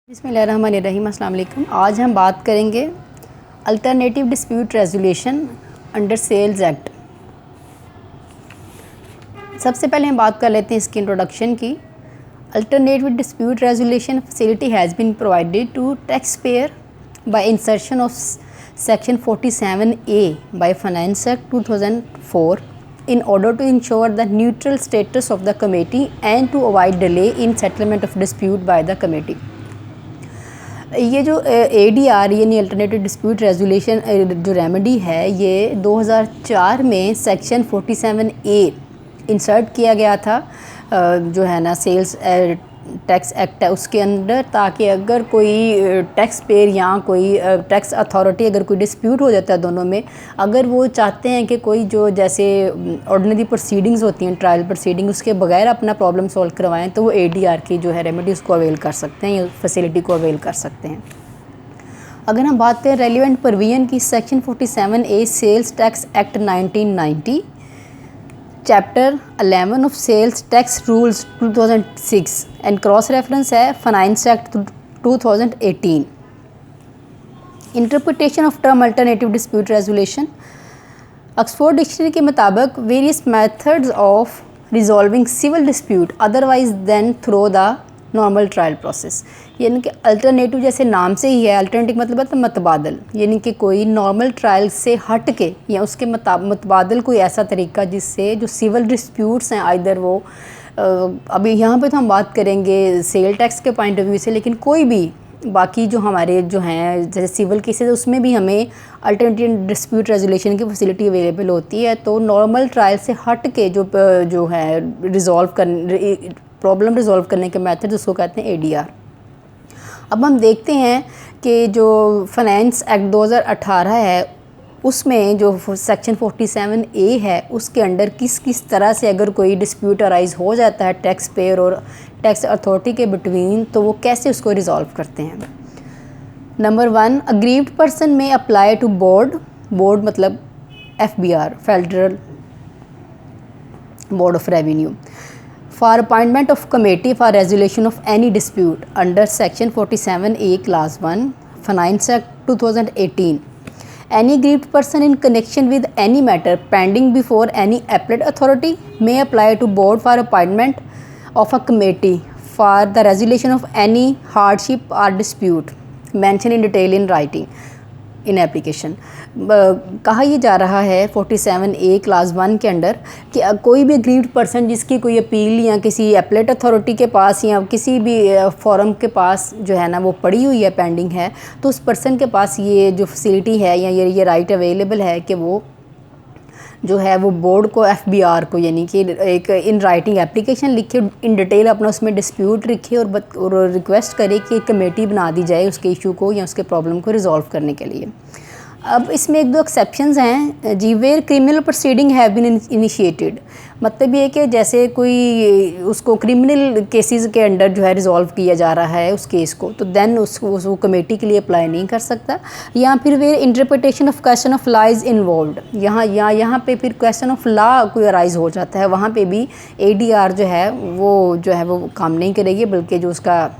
बिस्मिल्लाहिर्रहमानिर्रहीम। अस्सलाम वालेकुम। आज हम बात करेंगे alternative dispute resolution under sales act. सबसे पहले हम बात कर लेते हैं इसकी इंट्रोडक्शन की। Alternative dispute resolution facility has been provided to tax payer by insertion of section 47A by finance act 2004 in order to ensure the neutral status of the committee and to avoid delay in settlement of dispute by the committee। ये जो ADR यानी alternative dispute resolution जो remedy है, ये 2004 में section 47A insert किया गया था जो है ना सेल्स टैक्स एक्ट है उसके अंदर, ताकि अगर कोई टैक्स पेयर या कोई टैक्स अथॉरिटी अगर कोई डिस्प्यूट हो जाता है दोनों में, अगर वो चाहते हैं कि कोई जो जैसे ऑर्डिनरी प्रोसीडिंग्स होती हैं, ट्रायल प्रोसीडिंग, उसके बगैर अपना प्रॉब्लम सॉल्व करवाएं, तो वो ADR की जो है रेमेडी उसको अवेल कर सकते हैं या फैसिलिटी को अवेल कर सकते हैं। अगर हम बात करें रेलिवेंट प्रोविजन की, section 47A sales tax act 1990, chapter 11 of sales tax rules 2006 and cross reference है finance act 2018। Interpretation of term alternative dispute resolution, Oxford dictionary के मुताबिक various methods of resolving civil dispute otherwise than through the normal trial process. यानी कि alternative जैसे नाम से ही है, alternative मतलब है तो मतबादल, यानी कि कोई नॉर्मल ट्रायल से हट के या उसके मतबादल कोई ऐसा तरीका जिससे जो सिविल डिस्प्यूट्स हैं, आइदर वो अभी यहाँ पे तो हम बात करेंगे सेल टैक्स के पॉइंट ऑफ व्यू से, लेकिन कोई भी बाकी जो हमारे जो हैं जैसे सिविल केसेस, उसमें भी हमें अल्टरनेटिव डिस्प्यूट रेजोल्यूशन की फैसिलिटी अवेलेबल होती है। तो नॉर्मल ट्रायल से हट के जो है प्रॉब्लम रिजॉल्व करने के मेथड उसको कहते हैं ADR। अब हम देखते हैं कि जो फाइनेंस एक्ट 2018 है उसमें जो सेक्शन 47A है उसके अंडर किस किस तरह से अगर कोई डिस्प्यूट अराइज हो जाता है टैक्स पेयर और टैक्स अथॉरिटी के बिटवीन, तो वो कैसे उसको रिजॉल्व करते हैं। नंबर 1, अग्रीव्ड पर्सन में अप्लाई टू बोर्ड मतलब FBR, federal board of revenue, for appointment of committee for resolution of any dispute under section 47A class 1 Finance Act 2018. Any aggrieved person in connection with any matter pending before any appellate authority may apply to board for appointment of a committee for the resolution of any hardship or dispute mentioned in detail in writing in application. कहा यह जा रहा है 47A class 1 के under कि कोई भी aggrieved person जिसकी कोई अपील या किसी एपलेट अथॉरिटी के पास या किसी भी फॉरम के पास जो है ना वो पड़ी हुई है, पेंडिंग है, तो उस पर्सन के पास ये जो फैसिलिटी है या ये राइट अवेलेबल है कि वो जो है वो बोर्ड को FBR को यानी कि एक इन राइटिंग एप्लीकेशन लिखे, इन डिटेल अपना उसमें डिस्प्यूट लिखे और रिक्वेस्ट करे कि एक कमेटी बना दी जाए उसके इशू को या उसके प्रॉब्लम को रिजॉल्व करने के लिए। अब इसमें एक दो एक्सेप्शंस हैं जी। Where criminal proceeding have been initiated, मतलब ये कि जैसे कोई उसको क्रिमिनल केसेस के अंडर जो है रिजॉल्व किया जा रहा है उस केस को, तो देन उसको कमेटी के लिए अप्लाई नहीं कर सकता। या फिर where interpretation of question of law is involved, यहाँ पे फिर क्वेश्चन ऑफ लॉ कोई अराइज हो जाता है, वहाँ पे भी ADR जो है वो काम नहीं करेगी, बल्कि जो उसका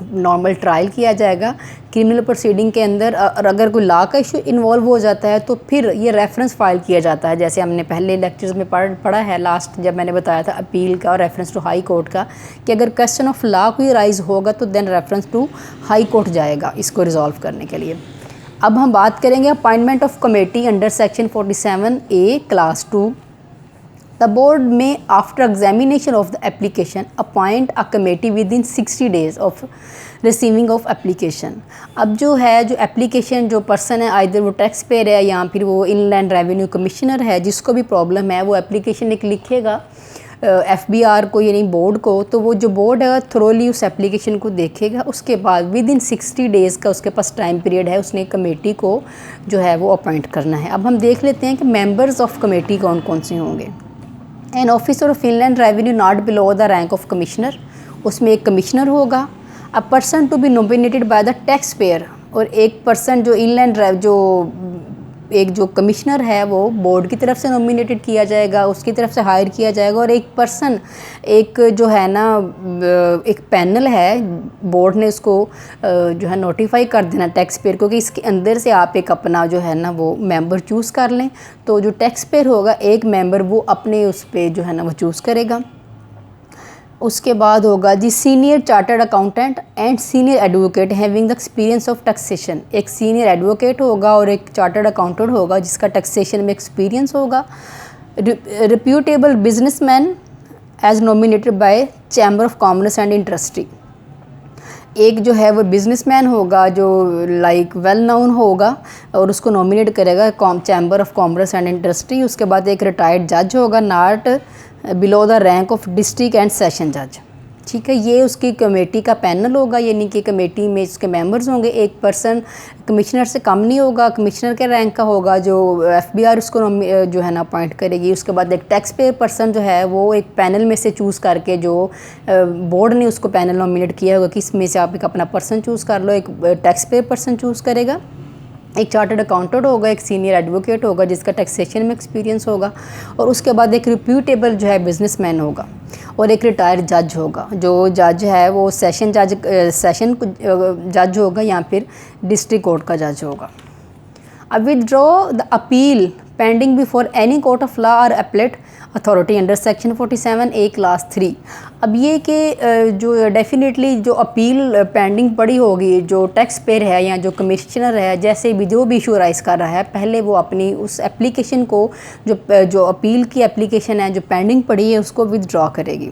नॉर्मल ट्रायल किया जाएगा क्रिमिनल प्रोसीडिंग के अंदर। और अगर कोई लॉ का इशू इन्वॉल्व हो जाता है तो फिर ये रेफरेंस फाइल किया जाता है, जैसे हमने पहले लेक्चर्स में पढ़ा है लास्ट जब मैंने बताया था अपील का और रेफरेंस टू हाई कोर्ट का, कि अगर क्वेश्चन ऑफ लॉ कोई राइज होगा तो then reference to high court जाएगा इसको रिजॉल्व करने के लिए। अब हम बात करेंगे appointment of committee under section 47A class 2। The board may, after examination of the application, appoint a committee within 60 days of receiving of application। अब जो एप्लीकेशन जो पर्सन है, आइदर वो टैक्स पेयर है या फिर वो इनलैंड रेवेन्यू कमिश्नर है, जिसको भी प्रॉब्लम है, वो एप्लीकेशन एक लिखेगा FBR को यानी बोर्ड को, तो वो जो बोर्ड है थ्रोली उस एप्लीकेशन को देखेगा। उसके बाद विद इन 60 डेज़ का उसके पास टाइम पीरियड है, उसने कमेटी को जो है वो अपॉइंट करना है। अब हम देख लेते हैं कि मेंबर्स ऑफ कमेटी कौन कौन से होंगे। An officer of inland revenue not below the rank of commissioner, उसमें एक कमिश्नर होगा। A person to be nominated by the tax payer, और एक पर्सन जो एक जो कमिश्नर है वो बोर्ड की तरफ से नॉमिनेटेड किया जाएगा, उसकी तरफ से हायर किया जाएगा, और एक पर्सन, एक जो है ना एक पैनल है, बोर्ड ने उसको जो है नोटिफाई कर देना टैक्स पेयर को कि इसके अंदर से आप एक अपना जो है ना वो मेंबर चूज़ कर लें। तो जो टैक्स पेयर होगा एक मेंबर वो अपने उस पर जो है ना वो चूज़ करेगा। उसके बाद होगा जी senior chartered accountant and senior advocate having the experience of taxation. एक सीनियर एडवोकेट होगा और एक चार्टर्ड अकाउंटेंट होगा जिसका टैक्सेशन में एक्सपीरियंस होगा। Reputable businessman as nominated by chamber of commerce and industry. एक जो है वो बिजनेसमैन होगा जो लाइक वेल नोन होगा और उसको नॉमिनेट करेगा chamber of commerce and industry. उसके बाद एक रिटायर्ड जज होगा not below the rank of district and session जज। ठीक है, ये उसकी कमेटी का पैनल होगा, यानी कि कमेटी में इसके मेंबर्स होंगे। एक पर्सन कमिश्नर से कम नहीं होगा, कमिश्नर के रैंक का होगा, जो एफबीआर उसको जो है ना अपॉइंट करेगी। उसके बाद एक टैक्स पेयर पर्सन जो है वो एक पैनल में से चूज़ करके, जो बोर्ड ने उसको पैनल नॉमिनेट किया होगा कि इसमें से आप एक अपना पर्सन चूज़ कर लो, एक टैक्स पेयर पर्सन चूज़ करेगा। एक चार्टर्ड अकाउंटेंट होगा, एक सीनियर एडवोकेट होगा जिसका टैक्सेशन में एक्सपीरियंस होगा, और उसके बाद एक रिप्यूटेबल जो है बिजनेसमैन होगा, और एक रिटायर्ड जज होगा। जो जज है वो सेशन जज होगा या फिर डिस्ट्रिक्ट कोर्ट का जज होगा। अब withdraw the appeal pending before any court of law और appellate authority under section 47A clause 3। अब ये कि जो डेफिनेटली जो अपील पेंडिंग पड़ी होगी, जो टैक्स पेयर है या जो कमिश्नर है, जैसे भी जो भी इशू राइज कर रहा है, पहले वो अपनी उस एप्लीकेशन को जो अपील की एप्लीकेशन है जो पेंडिंग पड़ी है उसको विदड्रॉ करेगी।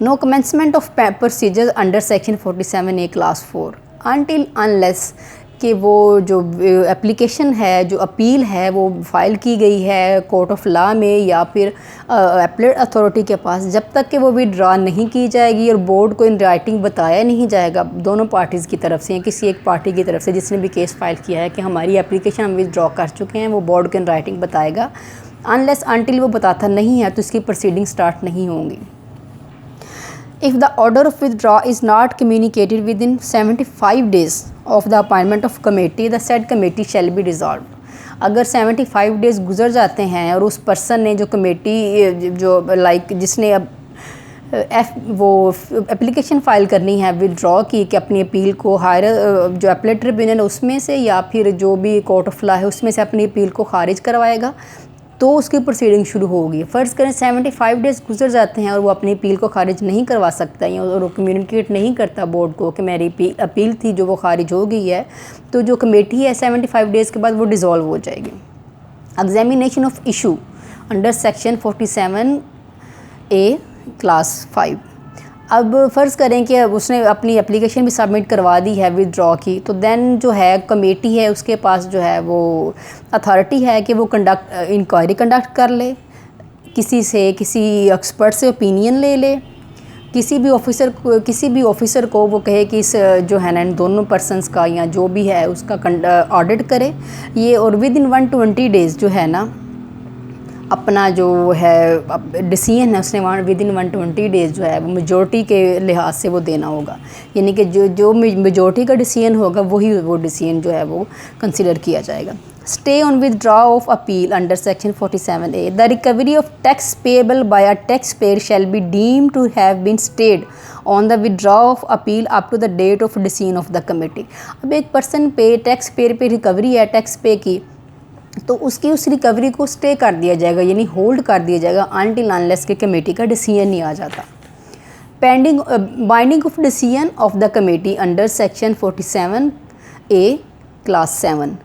No commencement of procedure under section 47A clause 4 until unless कि वो जो एप्लीकेशन है, जो अपील है वो फ़ाइल की गई है कोर्ट ऑफ लॉ में या फिर एपेलेट अथॉरिटी के पास, जब तक कि वो विदड्रॉ नहीं की जाएगी और बोर्ड को इन राइटिंग बताया नहीं जाएगा दोनों पार्टीज़ की तरफ से या किसी एक पार्टी की तरफ से जिसने भी केस फाइल किया है कि हमारी एप्लीकेशन हम विदड्रॉ कर चुके हैं, वो बोर्ड को इन राइटिंग बताएगा। अनलेस अनटिल वो बताता नहीं है तो इसकी प्रोसीडिंग स्टार्ट नहीं होंगी। If the order of withdrawal is not communicated within 75 days of the appointment of committee, the said committee shall be dissolved. अगर 75 डेज़ गुजर जाते हैं और उस पर्सन ने जो कमेटी जो लाइक जिसने अब वो एप्लीकेशन फ़ाइल करनी है विदड्रॉ की कि अपनी अपील को हायर जो एपेलेट ट्रिब्यूनल उसमें से या फिर जो भी कोर्ट ऑफ लॉ है उसमें से अपनी अपील को खारिज करवाएगा, तो उसकी प्रोसीडिंग शुरू होगी। फ़र्ज़ करें 75 डेज़ गुजर जाते हैं और वो अपनी अपील को खारिज नहीं करवा सकता या और वो कम्युनिकेट नहीं करता बोर्ड को कि मेरी अपील थी जो वो खारिज हो गई है, तो जो कमेटी है 75 डेज़ के बाद वो डिज़ोल्व हो जाएगी। Examination of issue under section 47A class 5। अब फ़र्ज़ करें कि उसने अपनी एप्लीकेशन भी सबमिट करवा दी है विदड्रॉ की, तो देन जो है कमेटी है उसके पास जो है वो अथॉरिटी है कि वो इंक्वायरी कंडक्ट कर ले, किसी एक्सपर्ट से ओपिनियन ले ले, किसी भी ऑफिसर को वो कहे कि इस जो है ना इन दोनों पर्सनस का या जो भी है उसका ऑडिट करे ये, और विद इन 120 डेज़ जो है ना अपना जो है डिसीजन है उसने विद इन 120 डेज़ जो है वो मेजॉरिटी के लिहाज से वो देना होगा, यानी कि जो मेजॉरिटी का डिसीजन होगा वही वो डिसीजन जो है वो कंसिडर किया जाएगा। Stay on withdraw of appeal under section 47A the recovery of tax payable by a tax payer shall be deemed to have been stayed on the withdraw of appeal up to the date of decision of the committee. अब एक person पे tax payer पे रिकवरी है tax पे की, तो उसकी उस रिकवरी को स्टे कर दिया जाएगा, यानी होल्ड कर दिया जाएगा अनटिल अनलेस के कमेटी का डिसीजन नहीं आ जाता। Pending binding of decision of the committee under section 47A class 7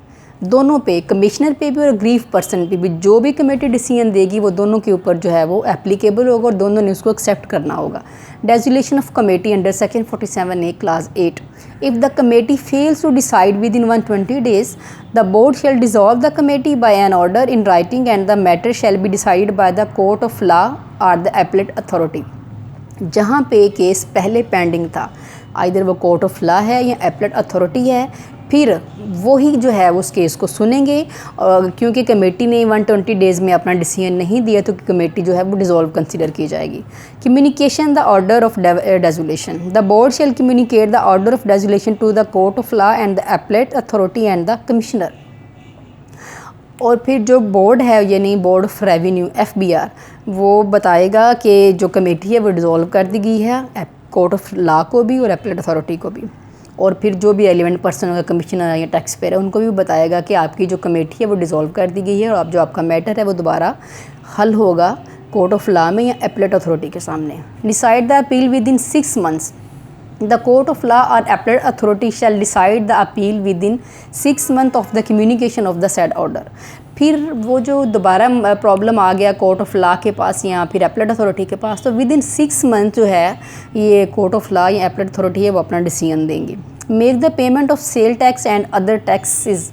दोनों पे, कमिश्नर पे भी और ग्रीव पर्सन पे भी, जो भी कमेटी डिसीजन देगी वो दोनों के ऊपर जो है वो एप्लीकेबल होगा और दोनों ने उसको एक्सेप्ट करना होगा। Dissolution of committee under section 47A clause 8 if the committee fails to decide within 120 days the board shall dissolve the committee by an order in writing and the matter shall be decided by the court of law और the appellate authority. जहाँ पे case पहले pending था, either वो court of law है या appellate authority है, फिर वही जो है उस केस को सुनेंगे, क्योंकि कमेटी ने 120 डेज़ में अपना डिसीजन नहीं दिया तो कमेटी जो है वो डिसॉल्व कंसीडर की जाएगी। Communication the order of dissolution the board shall communicate the order of dissolution to the court of law and the appellate authority and the commissioner. और फिर जो बोर्ड है यानी बोर्ड ऑफ रेवेन्यू FBR वो बताएगा कि जो कमेटी है वो डिज़ोल्व कर दी गई है कोर्ट ऑफ लॉ को भी और एपलेट अथॉरिटी को भी। और फिर जो भी एलिवेंट पर्सन होगा कमिश्नर या टैक्स पेयर है उनको भी बताएगा कि आपकी जो कमेटी है वो डिज़ोल्व कर दी गई है और आप जो आपका मैटर है वो दोबारा हल होगा कोर्ट ऑफ लॉ में या एपलेट अथॉरिटी के सामने। Decide the appeal with in 6 months। The court of law or appellate authority shall decide the appeal within 6 months of the communication of the said order। फिर वो जो दोबारा problem आ गया court of law के पास या फिर एपलेट अथॉरिटी के पास, तो विद इन 6 मंथ जो है ये कोर्ट ऑफ लॉ या एपलेट अथॉरिटी है वो अपना डिसीजन देंगे। Make the payment of sale tax and other taxes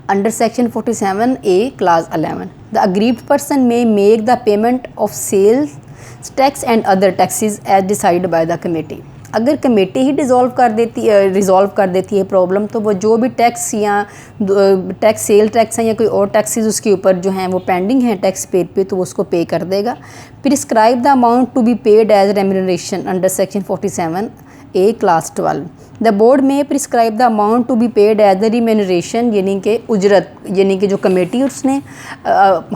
under section 47A clause 11। The aggrieved person may make the payment of sales tax and other taxes as decide by the committee. अगर committee ही resolve कर देती है problem, तो वो जो भी tax या टैक्स सेल टैक्स हैं या कोई और टैक्सेस उसके ऊपर जो हैं वो पेंडिंग हैं टैक्स पेड पे, तो वो उसको पे कर देगा। Prescribe the amount to be paid as remuneration under section 47A clause 12। The board may prescribe the amount to be paid as the remuneration, यानी कि उजरत, यानी कि जो कमेटी उसने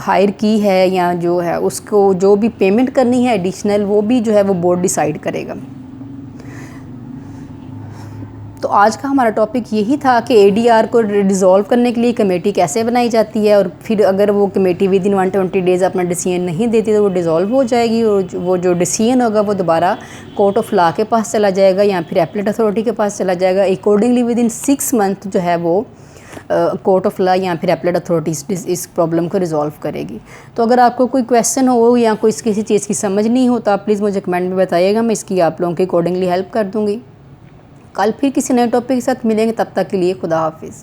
हायर की है या जो है उसको जो भी पेमेंट करनी है एडिशनल, वो भी जो है वो बोर्ड डिसाइड करेगा। तो आज का हमारा टॉपिक यही था कि ADR को रिजॉल्व करने के लिए कमेटी कैसे बनाई जाती है, और फिर अगर वो कमेटी विद इन 120 डेज़ अपना डिसीजन नहीं देती तो वो डिज़ोल्व हो जाएगी और वो जो डिसीजन होगा वो दोबारा कोर्ट ऑफ लॉ के पास चला जाएगा या फिर एपलेट अथॉरिटी के पास चला जाएगा। अकॉर्डिंगली विद इन 6 मंथ जो है वो कोर्ट ऑफ लॉ या फिर एपलेट अथॉरिटी इस प्रॉब्लम को रिजॉल्व करेगी। तो अगर आपको कोई क्वेश्चन हो या कोई किसी चीज़ की समझ नहीं हो तो आप प्लीज़ मुझे कमेंट में बताइएगा, मैं इसकी आप लोगों की अकॉर्डिंगली हेल्प कर दूँगी। कल फिर किसी नए टॉपिक के साथ मिलेंगे, तब तक के लिए खुदा हाफिज़।